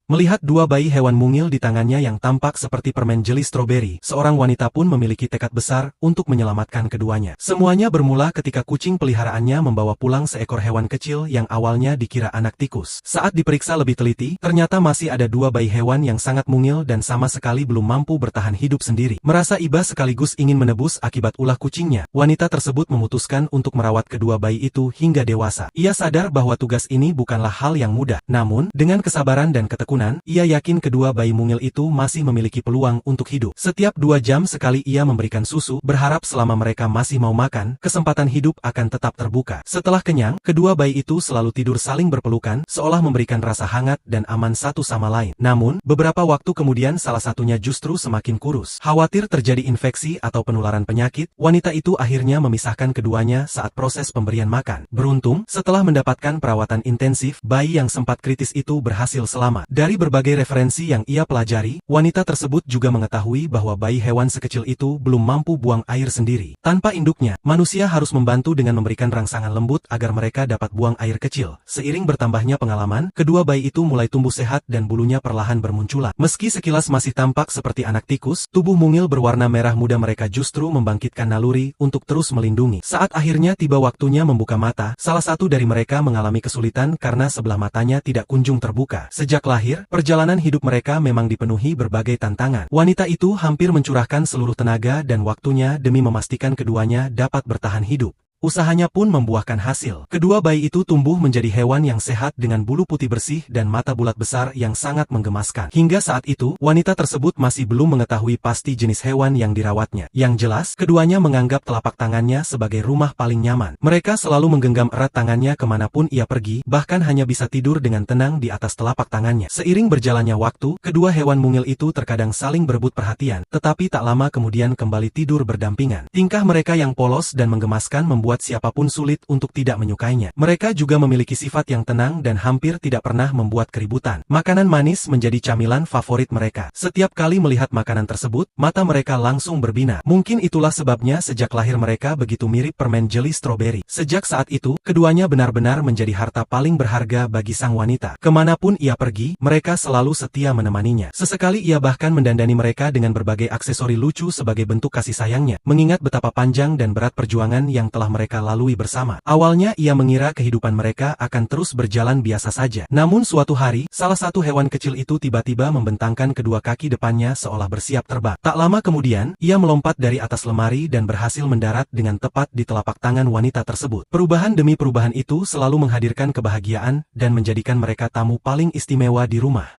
Melihat dua bayi hewan mungil di tangannya yang tampak seperti permen jeli stroberi, seorang wanita pun memiliki tekad besar untuk menyelamatkan keduanya. Semuanya bermula ketika kucing peliharaannya membawa pulang seekor hewan kecil yang awalnya dikira anak tikus. Saat diperiksa lebih teliti, ternyata masih ada dua bayi hewan yang sangat mungil dan sama sekali belum mampu bertahan hidup sendiri. Merasa iba sekaligus ingin menebus akibat ulah kucingnya, wanita tersebut memutuskan untuk merawat kedua bayi itu hingga dewasa. Ia sadar bahwa tugas ini bukanlah hal yang mudah, namun dengan kesabaran dan ketekunan, ia yakin kedua bayi mungil itu masih memiliki peluang untuk hidup. Setiap 2 jam sekali ia memberikan susu, berharap selama mereka masih mau makan, kesempatan hidup akan tetap terbuka. Setelah kenyang, kedua bayi itu selalu tidur saling berpelukan, seolah memberikan rasa hangat dan aman satu sama lain. Namun, beberapa waktu kemudian salah satunya justru semakin kurus. Khawatir terjadi infeksi atau penularan penyakit, wanita itu akhirnya memisahkan keduanya saat proses pemberian makan. Beruntung, setelah mendapatkan perawatan intensif, bayi yang sempat kritis itu berhasil selamat. Dari berbagai referensi yang ia pelajari, wanita tersebut juga mengetahui bahwa bayi hewan sekecil itu belum mampu buang air sendiri. Tanpa induknya, manusia harus membantu dengan memberikan rangsangan lembut agar mereka dapat buang air kecil. Seiring bertambahnya pengalaman, kedua bayi itu mulai tumbuh sehat dan bulunya perlahan bermunculan. Meski sekilas masih tampak seperti anak tikus, tubuh mungil berwarna merah muda mereka justru membangkitkan naluri untuk terus melindungi. Saat akhirnya tiba waktunya membuka mata, salah satu dari mereka mengalami kesulitan karena sebelah matanya tidak kunjung terbuka. Sejak lahir, perjalanan hidup mereka memang dipenuhi berbagai tantangan. Wanita itu hampir mencurahkan seluruh tenaga dan waktunya demi memastikan keduanya dapat bertahan hidup. Usahanya pun membuahkan hasil. Kedua bayi itu tumbuh menjadi hewan yang sehat dengan bulu putih bersih dan mata bulat besar yang sangat menggemaskan. Hingga saat itu, wanita tersebut masih belum mengetahui pasti jenis hewan yang dirawatnya. Yang jelas, keduanya menganggap telapak tangannya sebagai rumah paling nyaman. Mereka selalu menggenggam erat tangannya kemanapun ia pergi, bahkan hanya bisa tidur dengan tenang di atas telapak tangannya. Seiring berjalannya waktu, kedua hewan mungil itu terkadang saling berebut perhatian, tetapi tak lama kemudian kembali tidur berdampingan. Tingkah mereka yang polos dan menggemaskan membuat siapapun sulit untuk tidak menyukainya. Mereka juga memiliki sifat yang tenang dan hampir tidak pernah membuat keributan. Makanan manis menjadi camilan favorit mereka. Setiap kali melihat makanan tersebut, mata mereka langsung berbinar. Mungkin itulah sebabnya sejak lahir mereka begitu mirip permen jeli stroberi. Sejak saat itu, keduanya benar-benar menjadi harta paling berharga bagi sang wanita. Kemanapun ia pergi, mereka selalu setia menemaninya. Sesekali ia bahkan mendandani mereka dengan berbagai aksesori lucu sebagai bentuk kasih sayangnya, mengingat betapa panjang dan berat perjuangan yang telah mereka lalui bersama. Awalnya ia mengira kehidupan mereka akan terus berjalan biasa saja. Namun suatu hari, salah satu hewan kecil itu tiba-tiba membentangkan kedua kaki depannya seolah bersiap terbang. Tak lama kemudian, ia melompat dari atas lemari dan berhasil mendarat dengan tepat di telapak tangan wanita tersebut. Perubahan demi perubahan itu selalu menghadirkan kebahagiaan dan menjadikan mereka tamu paling istimewa di rumah.